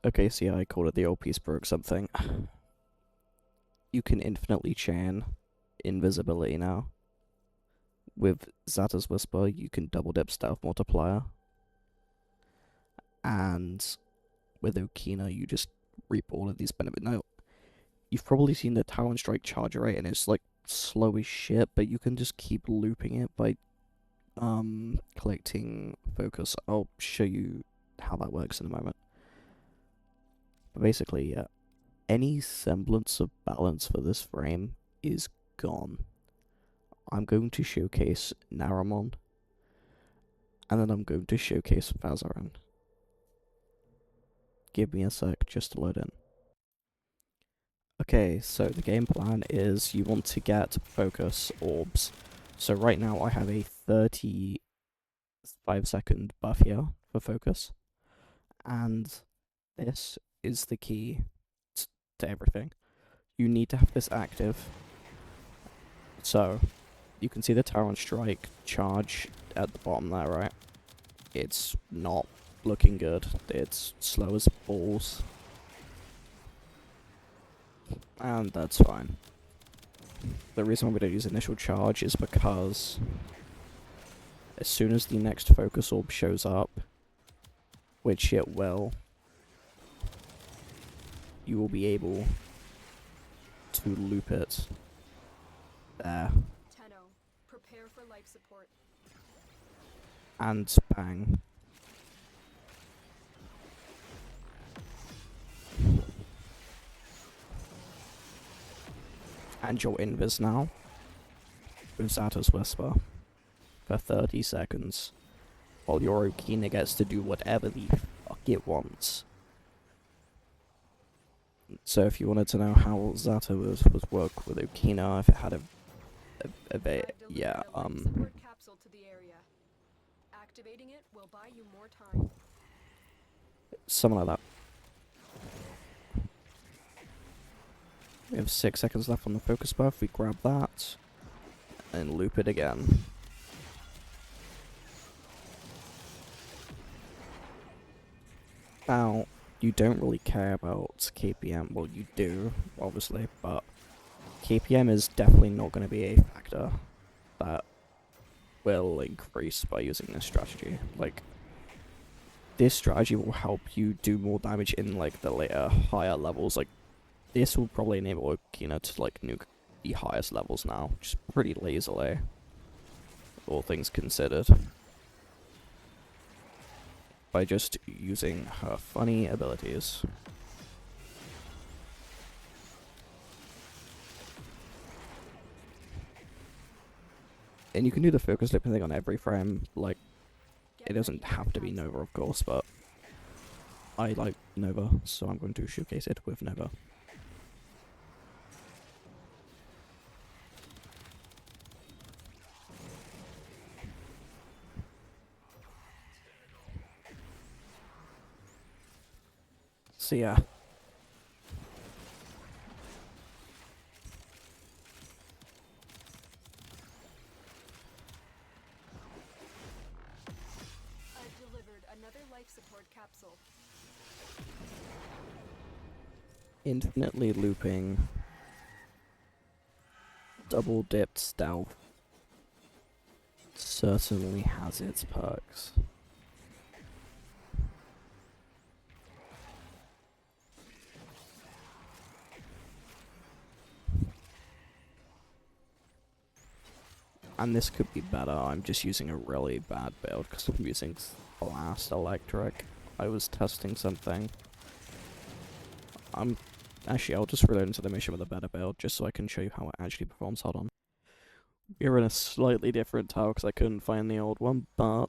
Okay, see, I called it the old piece broke something. You can infinitely chain invisibility now. With Zata's Whisper, you can double dip stealth multiplier. And with Okina, you just reap all of these benefits. Now, you've probably seen the Tauron Strike charge rate, and it's like slow as shit, but you can just keep looping it by collecting focus. I'll show you how that works in a moment. But basically, yeah, any semblance of balance for this frame is gone. I'm going to showcase Naramon, and then I'm going to showcase Vasarin. Give me a sec just to load in. Okay, so the game plan is you want to get focus orbs. So right now I have a 35-second buff here for focus, and this is the key to everything. You need to have this active. So you can see the Tauron Strike charge at the bottom there, right? It's not looking good. It's slow as balls. And that's fine. The reason I'm going to use initial charge is because as soon as the next focus orb shows up, which it will, you will be able to loop it there. Prepare for life support. And bang. And you're invis now with Zata's Whisper for 30 seconds, while your Okina gets to do whatever the fuck it wants. So if you wanted to know how Zata was work with Okina, if it had a bit, yeah, Capsule to the area. Activating it will buy you more time. something like that. We have 6 seconds left on the focus buff. We grab that and loop it again. Now, you don't really care about KPM. Well, you do, obviously, but KPM is definitely not going to be a factor that will increase by using this strategy. Like, this strategy will help you do more damage in, like, the later, higher levels. Like, this will probably enable Okina to, like, nuke the highest levels now, just pretty lazily, all things considered, by just using her funny abilities. And you can do the focus looping thing on every frame. Like, it doesn't have to be Nova, of course, but I like Nova, so I'm going to showcase it with Nova. So yeah. I've delivered another life support capsule. Infinitely looping double dipped stealth certainly has its perks. And this could be better. I'm just using a really bad build because I'm using Blast Electric. I was testing something. Actually, I'll just reload into the mission with a better build just so I can show you how it actually performs. Hold on. We're in a slightly different tower because I couldn't find the old one, but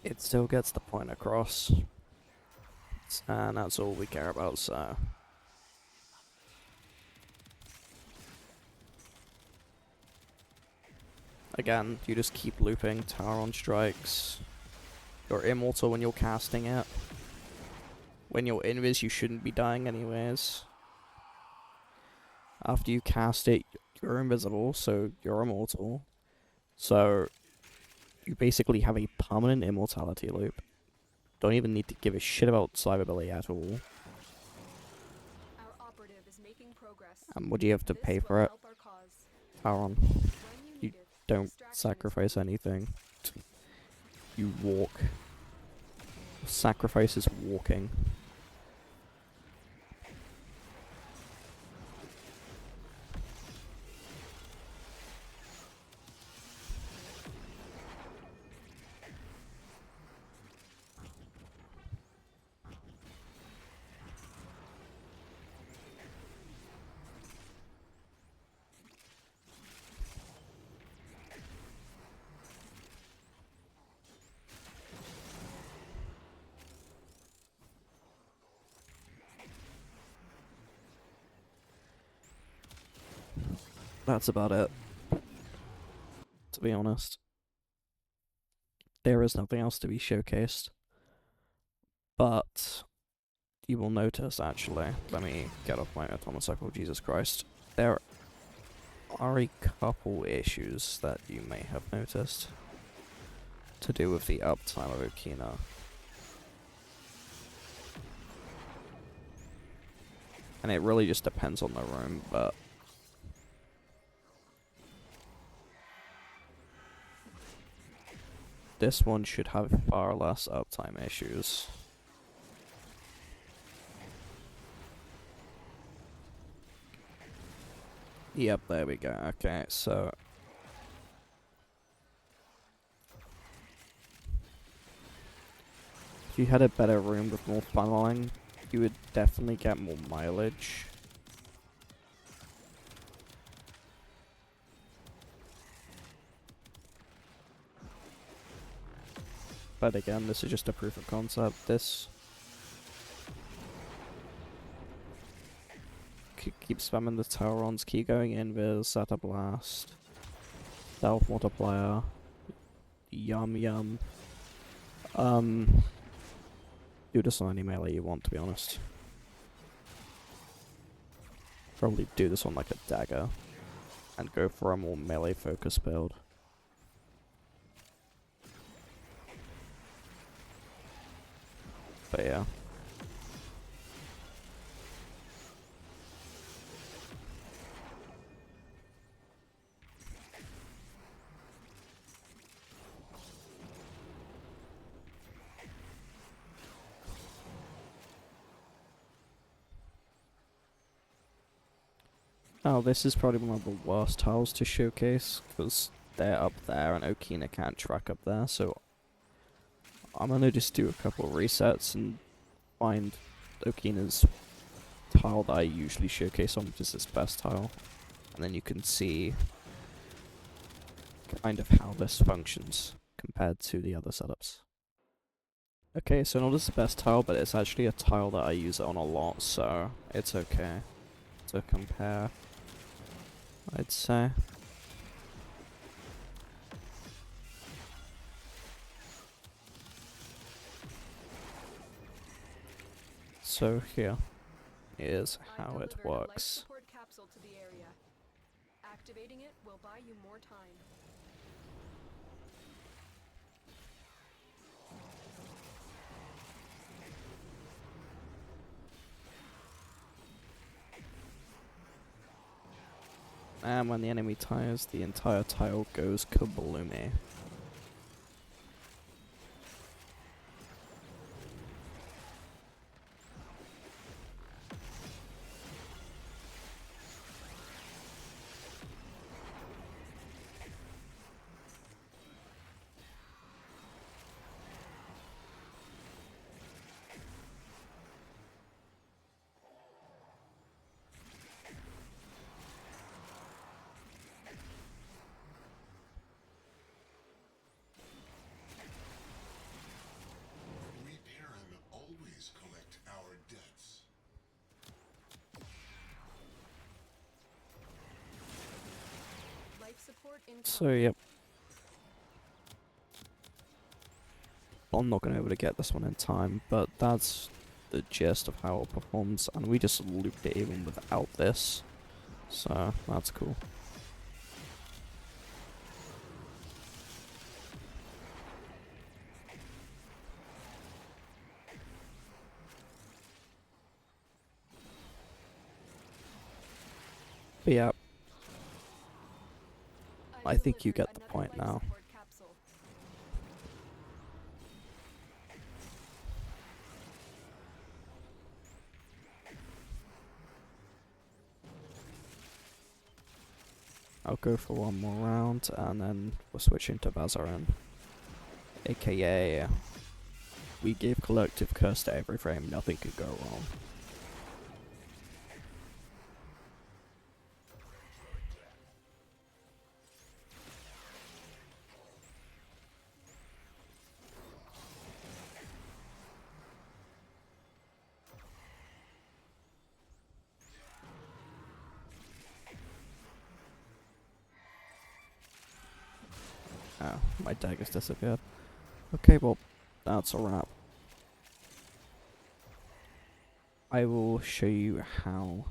it still gets the point across. And that's all we care about, so. Again, you just keep looping Tauron strikes. You're immortal when you're casting it. When you're invis, you shouldn't be dying anyways. After you cast it, you're invisible, so you're immortal. So, you basically have a permanent immortality loop. Don't even need to give a shit about survivability at all. Our operative is making progress. And would you have to This pay will for it? help our cause. Tauron, When you need it, don't extraction is sacrifice complete. anything. You walk. Sacrifice is walking. That's about it. To be honest. There is nothing else to be showcased. But you will notice, actually, let me get off my atomic cycle, Jesus Christ. There are a couple issues that you may have noticed to do with the uptime of Okina. And it really just depends on the room, but this one should have far less uptime issues. Yep, there we go. Okay, so if you had a better room with more funneling, you would definitely get more mileage. But again, this is just a proof of concept. This keep spamming the taurons, keep going invis, set a blast, stealth multiplier, yum yum. Do this on any melee you want, to be honest. Probably do this on like a dagger, and go for a more melee focus build. But yeah. Now this is probably one of the worst tiles to showcase, because they're up there and Okina can't track up there, so I'm gonna just do a couple of resets and find Okina's tile that I usually showcase on, which is its best tile, and then you can see kind of how this functions compared to the other setups. Okay, so not as the best tile, but it's actually a tile that I use it on a lot, so it's okay to compare, I'd say. So here is how it delivered a life works. support capsule to the area. Activating it will buy you more time. And when the enemy tires, the entire tile goes kabloomy. We Perrin always collect our debts. Life support incoming. So yep. I'm not going to be able to get this one in time, but that's the gist of how it performs, and we just looped it even without this, so that's cool. I think you delivered get the another point life now. support capsule. I'll go for one more round, and then we're switching to Vasarin. AKA, we gave Collective Curse to every frame, nothing could go wrong. Oh, my dagger's disappeared. Okay, well, that's a wrap. I will show you how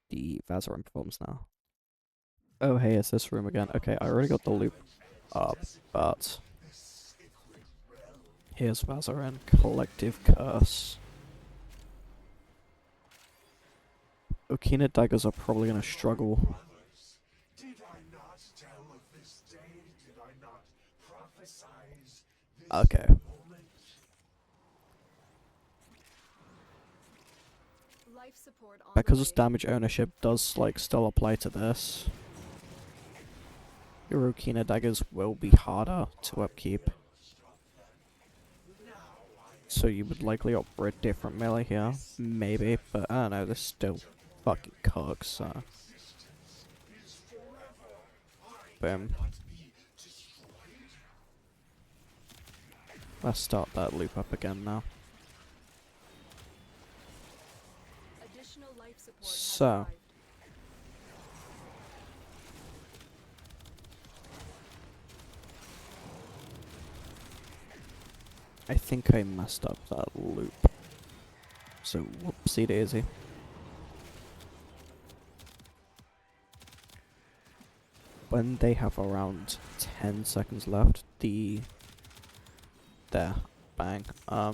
the Vasarin performs now. Oh, hey, it's this room again. Okay, I already got the loop up, but here's Vasarin, Collective Curse. Okina daggers are probably gonna struggle. Did I not tell of this day? Did I not prophesize this Okay. moment? Life support on Because the this way. damage ownership does, like, still apply to this. Your Okina daggers will be harder to upkeep. So you would likely opt for a different melee here. Maybe, but I don't know, this still fucking cooks, so. Boom. Let's start that loop up again now. Additional life support has So. arrived. I think I messed up that loop. So, whoopsie daisy. When they have around 10 seconds left, there, bang, I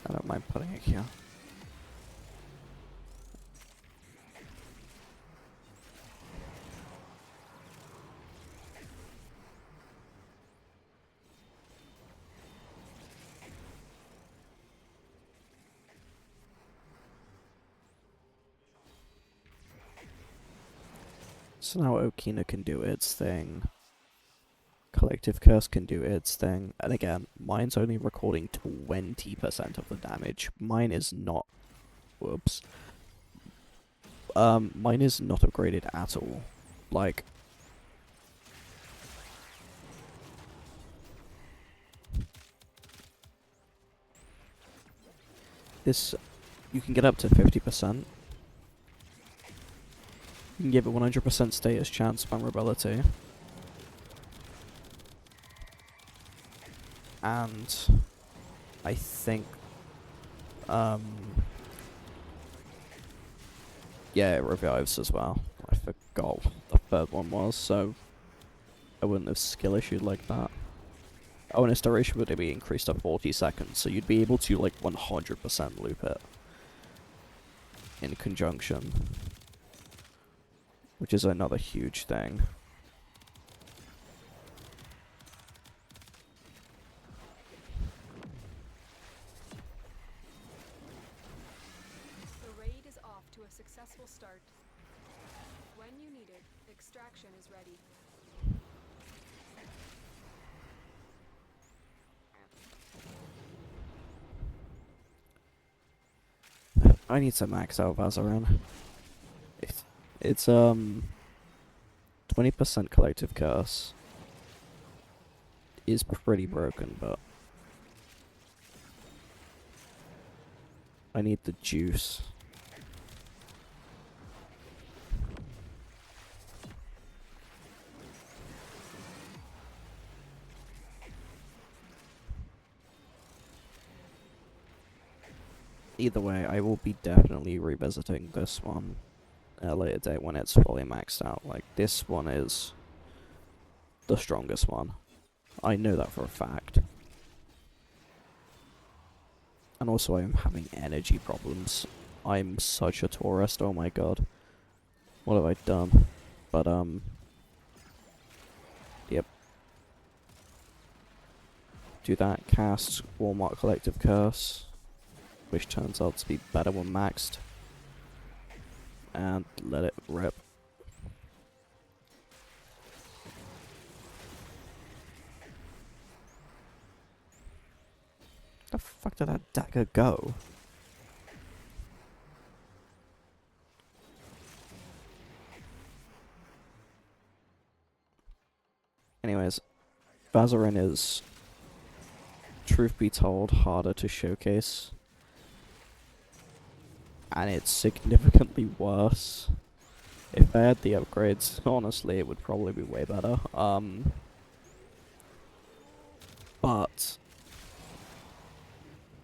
don't mind putting it here. So now Okina can do its thing. Collective Curse can do its thing. And again, mine's only recording 20% of the damage. Mine is not... Whoops. Mine is not upgraded at all. Like... This... You can get up to 50%. You can give it 100% status chance vulnerability. And I think yeah, it revives as well. I forgot what the third one was, so I wouldn't have skill issued like that. Oh, and its duration would be increased to 40 seconds, so you'd be able to like 100% loop it in conjunction, which is another huge thing. The raid is off to a successful start. When you need it, extraction is ready. I need to max out Vasarin. It's 20% collective curse is pretty broken, but I need the juice. Either way, I will be definitely revisiting this one at a later date when it's fully maxed out. Like, this one is the strongest one. I know that for a fact. And also I am having energy problems I'm such a tourist, oh my god. What have I done? But, yep. Do that, cast Walmart Collective Curse, which turns out to be better when maxed. And let it rip. The fuck did that dagger go? Anyways, Vasarin is, truth be told, harder to showcase. And it's significantly worse. If I had the upgrades, honestly, it would probably be way better. But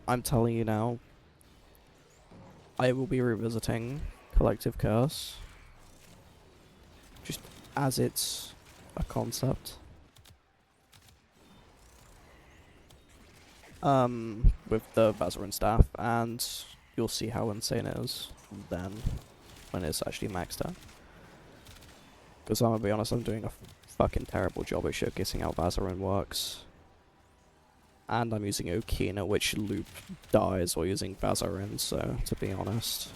I'm telling you now, I will be revisiting Collective Curse, just as it's a concept. With the Vasarin staff, and you'll see how insane it is then when it's actually maxed out. Because I'm gonna be honest, I'm doing a fucking terrible job at showcasing how Vasarin works. And I'm using Okina, which loop dies while using Vasarin, so to be honest.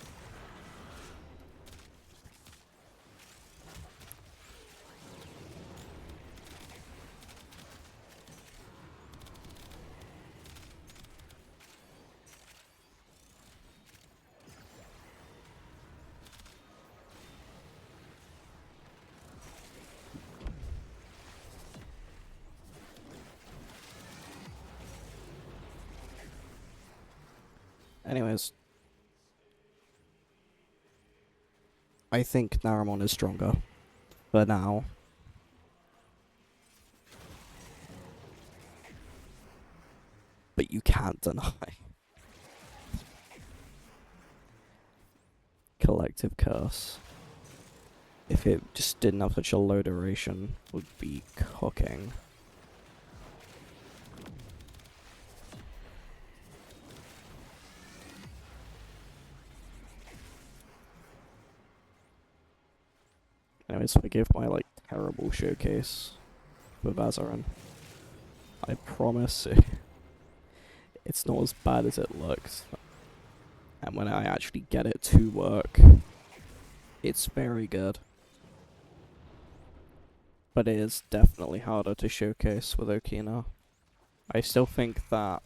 Anyways, I think Naramon is stronger for now. But you can't deny Collective Curse. If it just didn't have such a low duration, would be cooking. Anyways, forgive my, like, terrible showcase for Vasarin. I promise it's not as bad as it looks. And when I actually get it to work, it's very good. But it is definitely harder to showcase with Okina. I still think that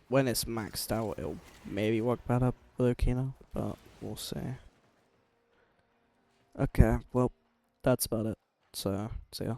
when it's maxed out, it'll maybe work better with Okina, but we'll see. Okay, well, that's about it. So, see ya.